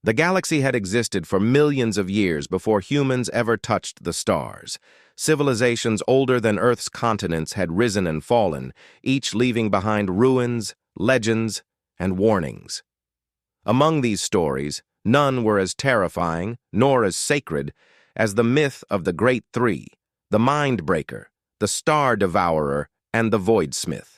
The galaxy had existed for millions of years before humans ever touched the stars. Civilizations older than Earth's continents had risen and fallen, each leaving behind ruins, legends, and warnings. Among these stories, none were as terrifying, nor as sacred, as the myth of the Great Three, the Mind-Breaker, the Star Devourer, and the Voidsmith.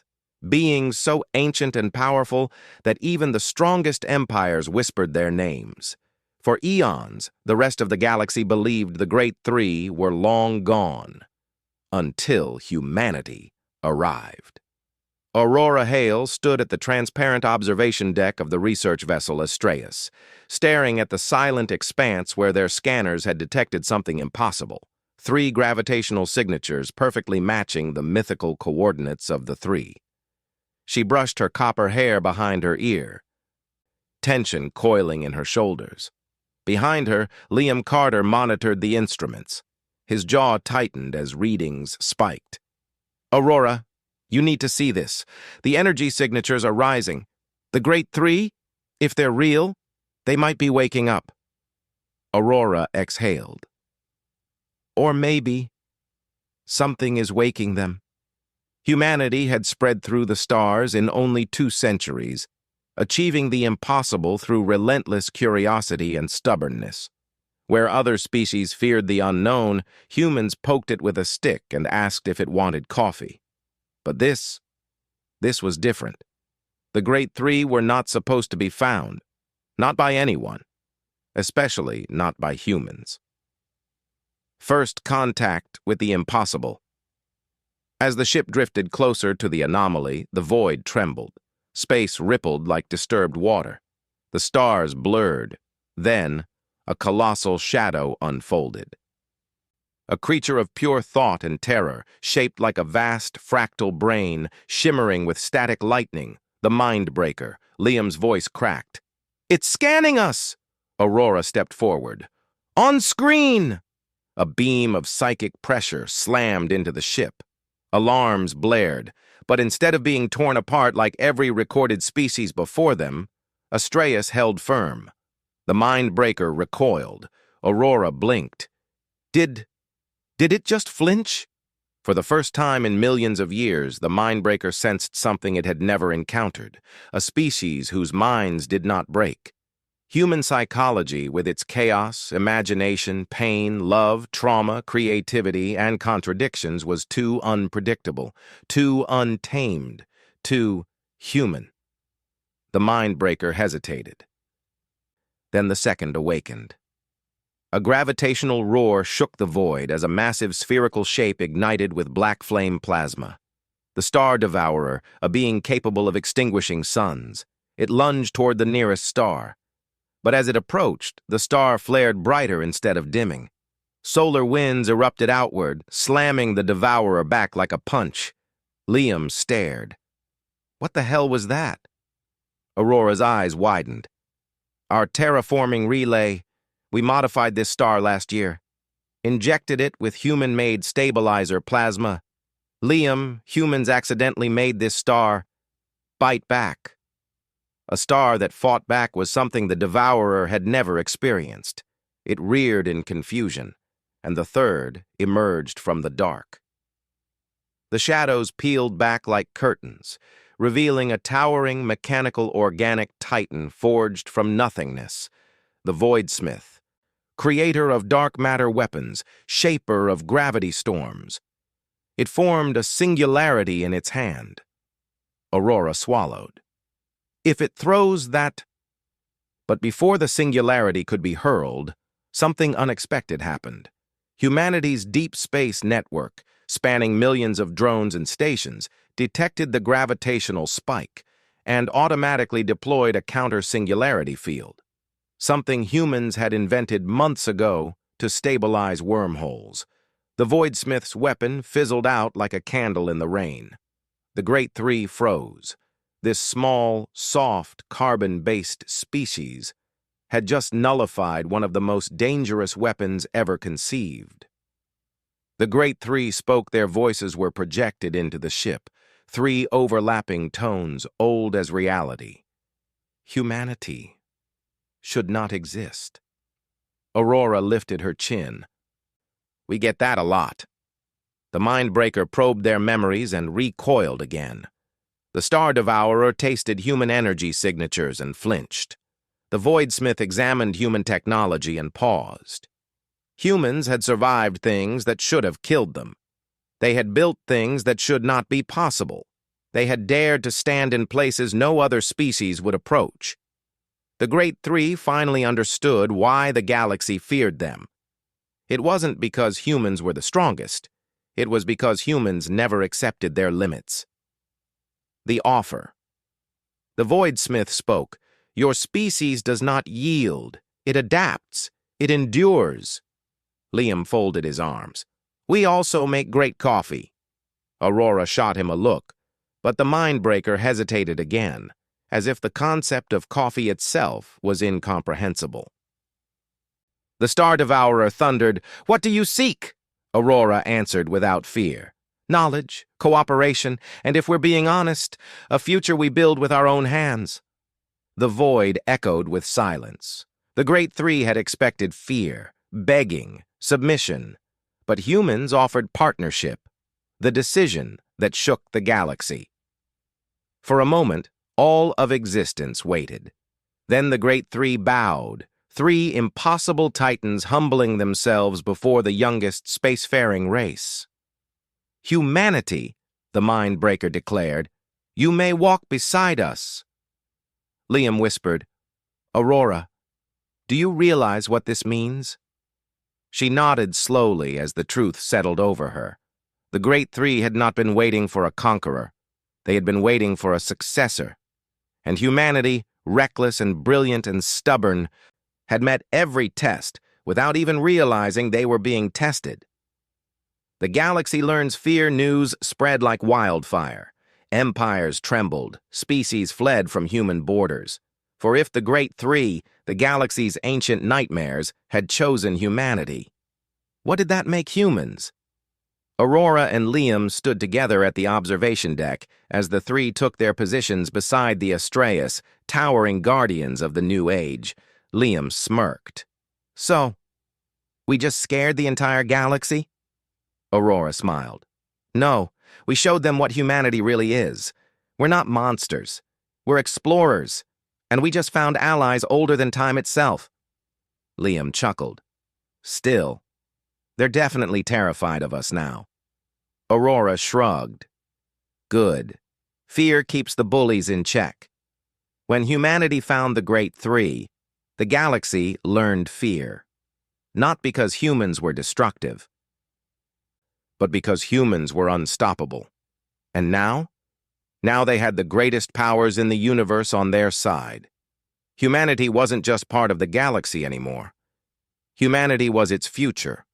Beings so ancient and powerful that even the strongest empires whispered their names. For eons, the rest of the galaxy believed the Great Three were long gone, until humanity arrived. Aurora Hale stood at the transparent observation deck of the research vessel Astraeus, staring at the silent expanse where their scanners had detected something impossible. 3 gravitational signatures perfectly matching the mythical coordinates of the three. She brushed her copper hair behind her ear, tension coiling in her shoulders. Behind her, Liam Carter monitored the instruments. His jaw tightened as readings spiked. "Aurora, you need to see this. The energy signatures are rising. The Great Three, if they're real, they might be waking up." Aurora exhaled. Or maybe something is waking them. Humanity had spread through the stars in only 2 centuries, achieving the impossible through relentless curiosity and stubbornness. Where other species feared the unknown, humans poked it with a stick and asked if it wanted coffee. But this was different. The Great Three were not supposed to be found, not by anyone, especially not by humans. First contact with the impossible. As the ship drifted closer to the anomaly, the void trembled. Space rippled like disturbed water. The stars blurred. Then, a colossal shadow unfolded. A creature of pure thought and terror, shaped like a vast fractal brain, shimmering with static lightning, the Mind-Breaker. Liam's voice cracked. "It's scanning us!" Aurora stepped forward. "On screen!" A beam of psychic pressure slammed into the ship. Alarms blared, but instead of being torn apart like every recorded species before them, Astraeus held firm. The Mind-Breaker recoiled. Aurora blinked. Did it just flinch? For the first time in millions of years, the Mind-Breaker sensed something it had never encountered, a species whose minds did not break. Human psychology, with its chaos, imagination, pain, love, trauma, creativity, and contradictions, was too unpredictable, too untamed, too human. The Mind-Breaker hesitated. Then the second awakened. A gravitational roar shook the void as a massive spherical shape ignited with black flame plasma. The Star Devourer, a being capable of extinguishing suns. It lunged toward the nearest star. But as it approached, the star flared brighter instead of dimming. Solar winds erupted outward, slamming the Devourer back like a punch. Liam stared. What the hell was that? Aurora's eyes widened. "Our terraforming relay. We modified this star last year. Injected it with human-made stabilizer plasma. Liam, humans accidentally made this star bite back." A star that fought back was something the Devourer had never experienced. It reared in confusion, and the third emerged from the dark. The shadows peeled back like curtains, revealing a towering mechanical organic titan forged from nothingness, the Voidsmith, creator of dark matter weapons, shaper of gravity storms. It formed a singularity in its hand. Aurora swallowed. If it throws that... But before the singularity could be hurled, something unexpected happened. Humanity's deep space network, spanning millions of drones and stations, detected the gravitational spike and automatically deployed a counter-singularity field, something humans had invented months ago to stabilize wormholes. The Voidsmith's weapon fizzled out like a candle in the rain. The Great Three froze. This small, soft, carbon-based species had just nullified one of the most dangerous weapons ever conceived. The Great Three spoke. Their voices were projected into the ship, 3 overlapping tones old as reality. Humanity. should not exist. Aurora lifted her chin. We get that a lot. The Mindbreaker probed their memories and recoiled again. The Star Devourer tasted human energy signatures and flinched. The Voidsmith examined human technology and paused. Humans had survived things that should have killed them. They had built things that should not be possible. They had dared to stand in places no other species would approach. The Great Three finally understood why the galaxy feared them. It wasn't because humans were the strongest. It was because humans never accepted their limits. The offer. The Voidsmith spoke. Your species does not yield. It adapts. It endures. Liam folded his arms. We also make great coffee. Aurora shot him a look, but the Mindbreaker hesitated again, as if the concept of coffee itself was incomprehensible. The Star Devourer thundered, What do you seek? Aurora answered without fear. Knowledge, cooperation, and if we're being honest, a future we build with our own hands. The void echoed with silence. The Great Three had expected fear, begging, submission, but humans offered partnership, the decision that shook the galaxy. For a moment, all of existence waited. Then the Great Three bowed, three impossible titans humbling themselves before the youngest spacefaring race. Humanity, the Mindbreaker declared, you may walk beside us. Liam whispered, Aurora, do you realize what this means? She nodded slowly as the truth settled over her. The Great Three had not been waiting for a conqueror. They had been waiting for a successor. And humanity, reckless and brilliant and stubborn, had met every test without even realizing they were being tested. The galaxy learns fear news spread like wildfire. Empires trembled, species fled from human borders. For if the Great Three, the galaxy's ancient nightmares, had chosen humanity, what did that make humans? Aurora and Liam stood together at the observation deck as the three took their positions beside the Astraeus, towering guardians of the new age. Liam smirked. So, we just scared the entire galaxy? Aurora smiled. No, we showed them what humanity really is. We're not monsters. We're explorers. And we just found allies older than time itself. Liam chuckled. Still, they're definitely terrified of us now. Aurora shrugged. Good. Fear keeps the bullies in check. When humanity found the Great Three, the galaxy learned fear. Not because humans were destructive, but because humans were unstoppable. And now? Now they had the greatest powers in the universe on their side. Humanity wasn't just part of the galaxy anymore. Humanity was its future.